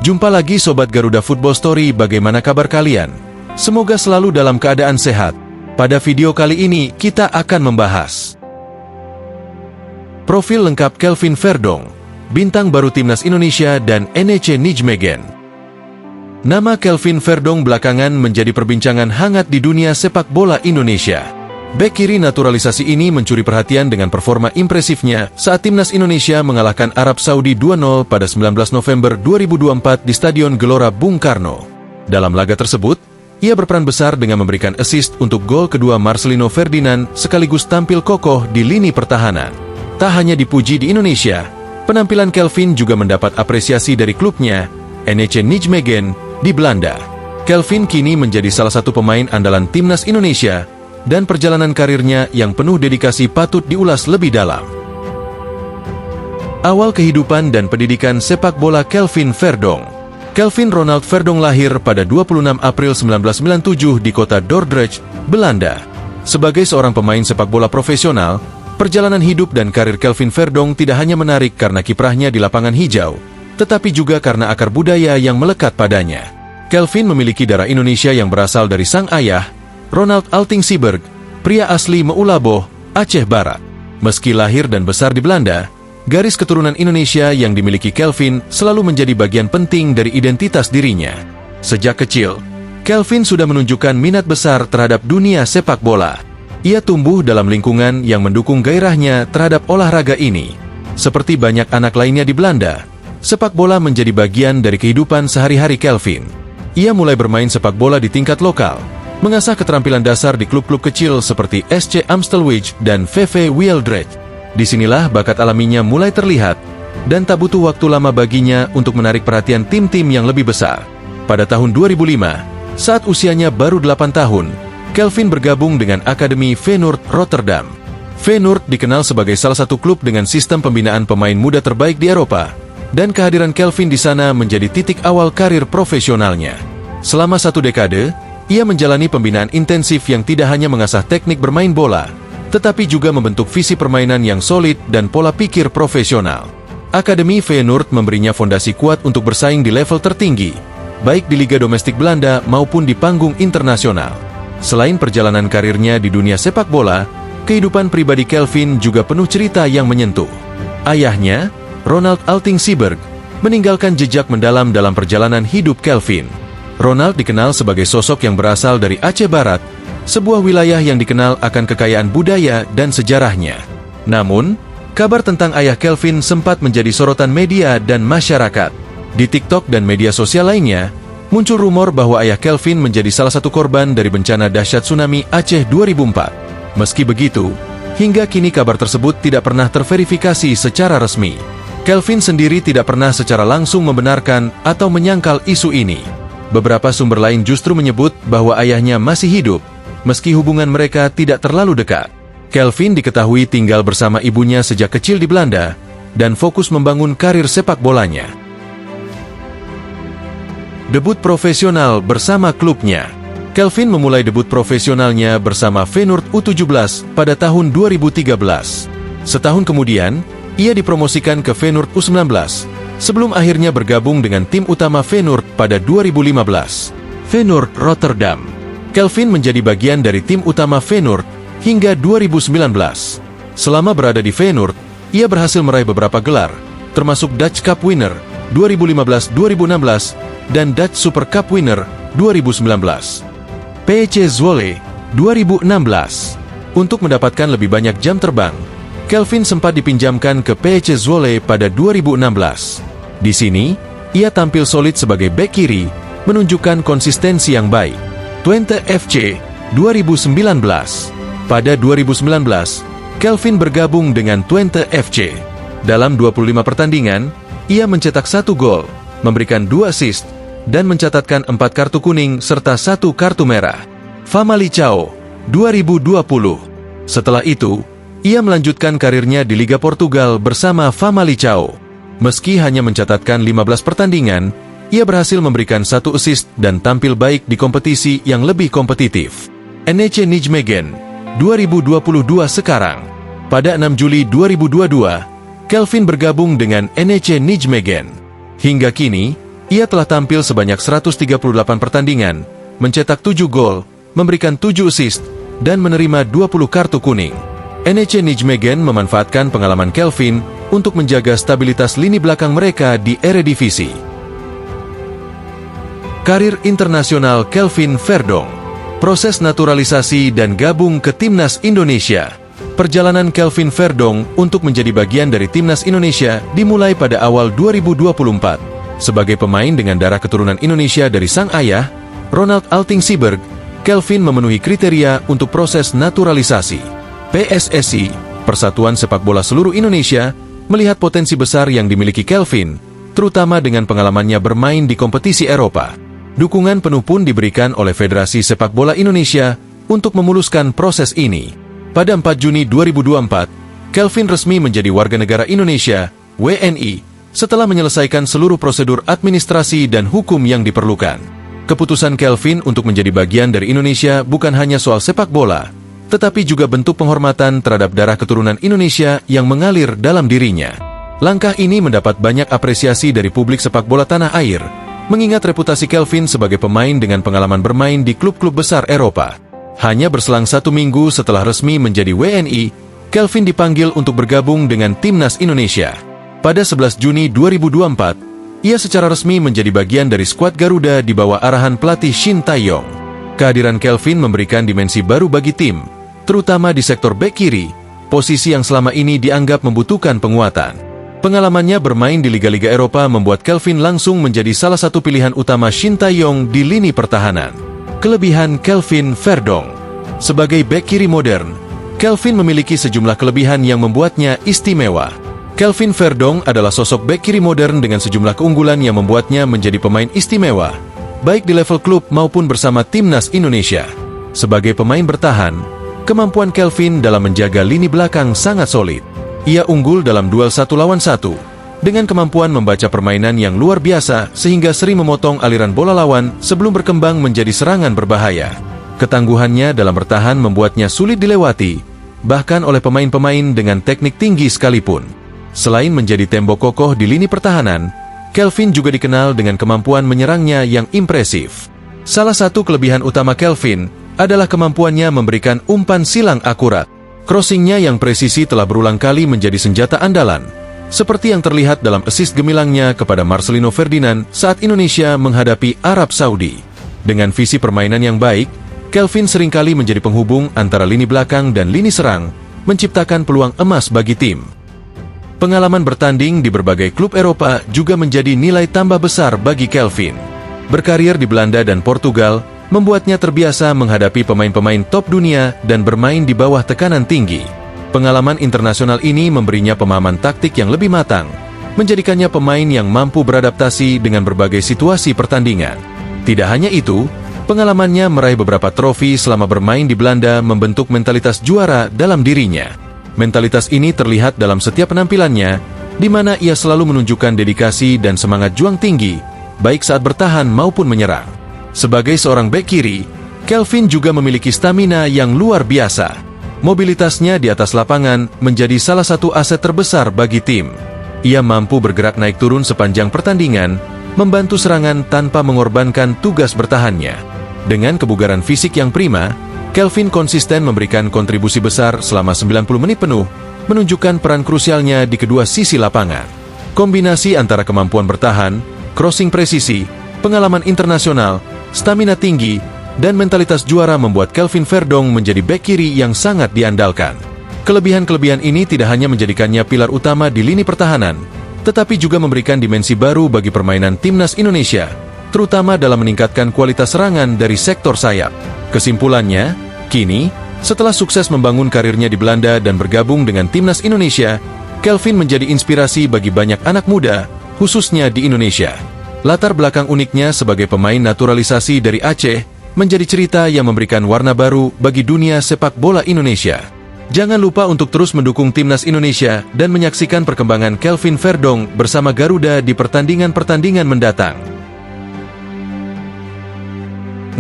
Jumpa lagi Sobat Garuda Football Story, bagaimana kabar kalian? Semoga selalu dalam keadaan sehat. Pada video kali ini, kita akan membahas profil lengkap Kelvin Verdong, bintang baru Timnas Indonesia dan NEC Nijmegen. Nama Kelvin Verdong belakangan menjadi perbincangan hangat di dunia sepak bola Indonesia. Bek kiri naturalisasi ini mencuri perhatian dengan performa impresifnya saat Timnas Indonesia mengalahkan Arab Saudi 2-0 pada 19 November 2024 di Stadion Gelora Bung Karno. Dalam laga tersebut, ia berperan besar dengan memberikan assist untuk gol kedua Marcelino Ferdinand sekaligus tampil kokoh di lini pertahanan. Tak hanya dipuji di Indonesia, penampilan Kelvin juga mendapat apresiasi dari klubnya, NEC Nijmegen, di Belanda. Kelvin kini menjadi salah satu pemain andalan Timnas Indonesia, dan perjalanan karirnya yang penuh dedikasi patut diulas lebih dalam. Awal kehidupan dan pendidikan sepak bola Kelvin Verdong. Kelvin Ronald Verdong lahir pada 26 April 1997 di kota Dordrecht, Belanda. Sebagai seorang pemain sepak bola profesional, perjalanan hidup dan karir Kelvin Verdong tidak hanya menarik karena kiprahnya di lapangan hijau, tetapi juga karena akar budaya yang melekat padanya. Kelvin memiliki darah Indonesia yang berasal dari sang ayah, Ronald Alting Siberg, pria asli Meulaboh, Aceh Barat. Meski lahir dan besar di Belanda, garis keturunan Indonesia yang dimiliki Kelvin selalu menjadi bagian penting dari identitas dirinya. Sejak kecil, Kelvin sudah menunjukkan minat besar terhadap dunia sepak bola. Ia tumbuh dalam lingkungan yang mendukung gairahnya terhadap olahraga ini. Seperti banyak anak lainnya di Belanda, sepak bola menjadi bagian dari kehidupan sehari-hari Kelvin. Ia mulai bermain sepak bola di tingkat lokal, mengasah keterampilan dasar di klub-klub kecil seperti SC Amstelwijk dan VV Wieldrecht. Disinilah bakat alaminya mulai terlihat, dan tak butuh waktu lama baginya untuk menarik perhatian tim-tim yang lebih besar. Pada tahun 2005, saat usianya baru 8 tahun, Kelvin bergabung dengan Akademi Feyenoord Rotterdam. Feyenoord dikenal sebagai salah satu klub dengan sistem pembinaan pemain muda terbaik di Eropa, dan kehadiran Kelvin di sana menjadi titik awal karir profesionalnya. Selama 1 dekade, ia menjalani pembinaan intensif yang tidak hanya mengasah teknik bermain bola, tetapi juga membentuk visi permainan yang solid dan pola pikir profesional. Akademi Feyenoord memberinya fondasi kuat untuk bersaing di level tertinggi, baik di Liga Domestik Belanda maupun di panggung internasional. Selain perjalanan karirnya di dunia sepak bola, kehidupan pribadi Kelvin juga penuh cerita yang menyentuh. Ayahnya, Ronald Alting Siberg, meninggalkan jejak mendalam dalam perjalanan hidup Kelvin. Ronald dikenal sebagai sosok yang berasal dari Aceh Barat, sebuah wilayah yang dikenal akan kekayaan budaya dan sejarahnya. Namun, kabar tentang ayah Kelvin sempat menjadi sorotan media dan masyarakat. Di TikTok dan media sosial lainnya, muncul rumor bahwa ayah Kelvin menjadi salah satu korban dari bencana dahsyat tsunami Aceh 2004. Meski begitu, hingga kini kabar tersebut tidak pernah terverifikasi secara resmi. Kelvin sendiri tidak pernah secara langsung membenarkan atau menyangkal isu ini. Beberapa sumber lain justru menyebut bahwa ayahnya masih hidup, meski hubungan mereka tidak terlalu dekat. Kelvin diketahui tinggal bersama ibunya sejak kecil di Belanda, dan fokus membangun karir sepak bolanya. Debut profesional bersama klubnya. Kelvin memulai debut profesionalnya bersama Feyenoord U17 pada tahun 2013. Setahun kemudian, ia dipromosikan ke Feyenoord U19, sebelum akhirnya bergabung dengan tim utama Feyenoord pada 2015. Feyenoord Rotterdam. Kelvin menjadi bagian dari tim utama Feyenoord hingga 2019. Selama berada di Feyenoord, ia berhasil meraih beberapa gelar, termasuk Dutch Cup Winner 2015-2016 dan Dutch Super Cup Winner 2019. PEC Zwolle 2016. Untuk mendapatkan lebih banyak jam terbang, Kelvin sempat dipinjamkan ke PEC Zwolle pada 2016. Di sini, ia tampil solid sebagai bek kiri, menunjukkan konsistensi yang baik. Twente FC 2019. Pada 2019, Kelvin bergabung dengan Twente FC. Dalam 25 pertandingan, ia mencetak 1 gol, memberikan 2 assist, dan mencatatkan 4 kartu kuning serta 1 kartu merah. Famalicão 2020. Setelah itu, ia melanjutkan karirnya di Liga Portugal bersama Famalicão. Meski hanya mencatatkan 15 pertandingan, ia berhasil memberikan 1 assist dan tampil baik di kompetisi yang lebih kompetitif. NEC Nijmegen 2022 sekarang. Pada 6 Juli 2022, Kelvin bergabung dengan NEC Nijmegen. Hingga kini, Ia telah tampil sebanyak 138 pertandingan, mencetak 7 gol, memberikan 7 assist, dan menerima 20 kartu kuning. NEC Nijmegen memanfaatkan pengalaman Kelvin untuk menjaga stabilitas lini belakang mereka di Eredivisie. Karir internasional Kelvin Verdonk. Proses naturalisasi dan gabung ke Timnas Indonesia. Perjalanan Kelvin Verdonk untuk menjadi bagian dari Timnas Indonesia dimulai pada awal 2024. Sebagai pemain dengan darah keturunan Indonesia dari sang ayah, Ronald Alting Siberg, Kelvin memenuhi kriteria untuk proses naturalisasi. PSSI, Persatuan Sepak Bola Seluruh Indonesia, melihat potensi besar yang dimiliki Kelvin, terutama dengan pengalamannya bermain di kompetisi Eropa. Dukungan penuh pun diberikan oleh Federasi Sepak Bola Indonesia untuk memuluskan proses ini. Pada 4 Juni 2024, Kelvin resmi menjadi warga negara Indonesia, WNI, setelah menyelesaikan seluruh prosedur administrasi dan hukum yang diperlukan. Keputusan Kelvin untuk menjadi bagian dari Indonesia bukan hanya soal sepak bola, tetapi juga bentuk penghormatan terhadap darah keturunan Indonesia yang mengalir dalam dirinya. Langkah ini mendapat banyak apresiasi dari publik sepak bola tanah air, mengingat reputasi Kelvin sebagai pemain dengan pengalaman bermain di klub-klub besar Eropa. Hanya berselang 1 minggu setelah resmi menjadi WNI, Kelvin dipanggil untuk bergabung dengan Timnas Indonesia. Pada 11 Juni 2024, ia secara resmi menjadi bagian dari skuad Garuda di bawah arahan pelatih Shin Tae-yong. Kehadiran Kelvin memberikan dimensi baru bagi tim, terutama di sektor bek kiri, posisi yang selama ini dianggap membutuhkan penguatan. Pengalamannya bermain di liga-liga Eropa membuat Kelvin langsung menjadi salah satu pilihan utama Shin Tae-yong di lini pertahanan. Kelebihan Kelvin Verdonk. Sebagai bek kiri modern, Kelvin memiliki sejumlah kelebihan yang membuatnya istimewa. Kelvin Verdonk adalah sosok bek kiri modern dengan sejumlah keunggulan yang membuatnya menjadi pemain istimewa, baik di level klub maupun bersama Timnas Indonesia. Sebagai pemain bertahan, kemampuan Kelvin dalam menjaga lini belakang sangat solid. Ia unggul dalam duel 1 lawan 1, dengan kemampuan membaca permainan yang luar biasa sehingga sering memotong aliran bola lawan sebelum berkembang menjadi serangan berbahaya. Ketangguhannya dalam bertahan membuatnya sulit dilewati, bahkan oleh pemain-pemain dengan teknik tinggi sekalipun. Selain menjadi tembok kokoh di lini pertahanan, Kelvin juga dikenal dengan kemampuan menyerangnya yang impresif. Salah satu kelebihan utama Kelvin adalah kemampuannya memberikan umpan silang akurat. Crossingnya yang presisi telah berulang kali menjadi senjata andalan, seperti yang terlihat dalam assist gemilangnya kepada Marcelino Ferdinand saat Indonesia menghadapi Arab Saudi. Dengan visi permainan yang baik, Kelvin seringkali menjadi penghubung antara lini belakang dan lini serang, menciptakan peluang emas bagi tim. Pengalaman bertanding di berbagai klub Eropa juga menjadi nilai tambah besar bagi Kelvin. Berkarir di Belanda dan Portugal, membuatnya terbiasa menghadapi pemain-pemain top dunia dan bermain di bawah tekanan tinggi. Pengalaman internasional ini memberinya pemahaman taktik yang lebih matang, menjadikannya pemain yang mampu beradaptasi dengan berbagai situasi pertandingan. Tidak hanya itu, pengalamannya meraih beberapa trofi selama bermain di Belanda membentuk mentalitas juara dalam dirinya. Mentalitas ini terlihat dalam setiap penampilannya, di mana ia selalu menunjukkan dedikasi dan semangat juang tinggi, baik saat bertahan maupun menyerang. Sebagai seorang bek kiri, Kelvin juga memiliki stamina yang luar biasa. Mobilitasnya di atas lapangan menjadi salah satu aset terbesar bagi tim. Ia mampu bergerak naik turun sepanjang pertandingan, membantu serangan tanpa mengorbankan tugas bertahannya. Dengan kebugaran fisik yang prima, Kelvin konsisten memberikan kontribusi besar selama 90 menit penuh, menunjukkan peran krusialnya di kedua sisi lapangan. Kombinasi antara kemampuan bertahan, crossing presisi, pengalaman internasional, stamina tinggi, dan mentalitas juara membuat Kelvin Verdonk menjadi bek kiri yang sangat diandalkan. Kelebihan-kelebihan ini tidak hanya menjadikannya pilar utama di lini pertahanan, tetapi juga memberikan dimensi baru bagi permainan Timnas Indonesia, terutama dalam meningkatkan kualitas serangan dari sektor sayap. Kesimpulannya, kini, setelah sukses membangun karirnya di Belanda dan bergabung dengan Timnas Indonesia, Kelvin menjadi inspirasi bagi banyak anak muda, khususnya di Indonesia. Latar belakang uniknya sebagai pemain naturalisasi dari Aceh, menjadi cerita yang memberikan warna baru bagi dunia sepak bola Indonesia. Jangan lupa untuk terus mendukung Timnas Indonesia dan menyaksikan perkembangan Kelvin Verdonk bersama Garuda di pertandingan-pertandingan mendatang.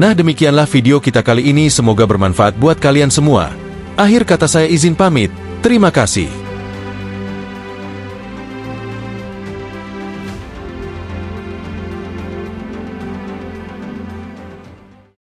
Nah, demikianlah video kita kali ini, semoga bermanfaat buat kalian semua. Akhir kata saya izin pamit, terima kasih.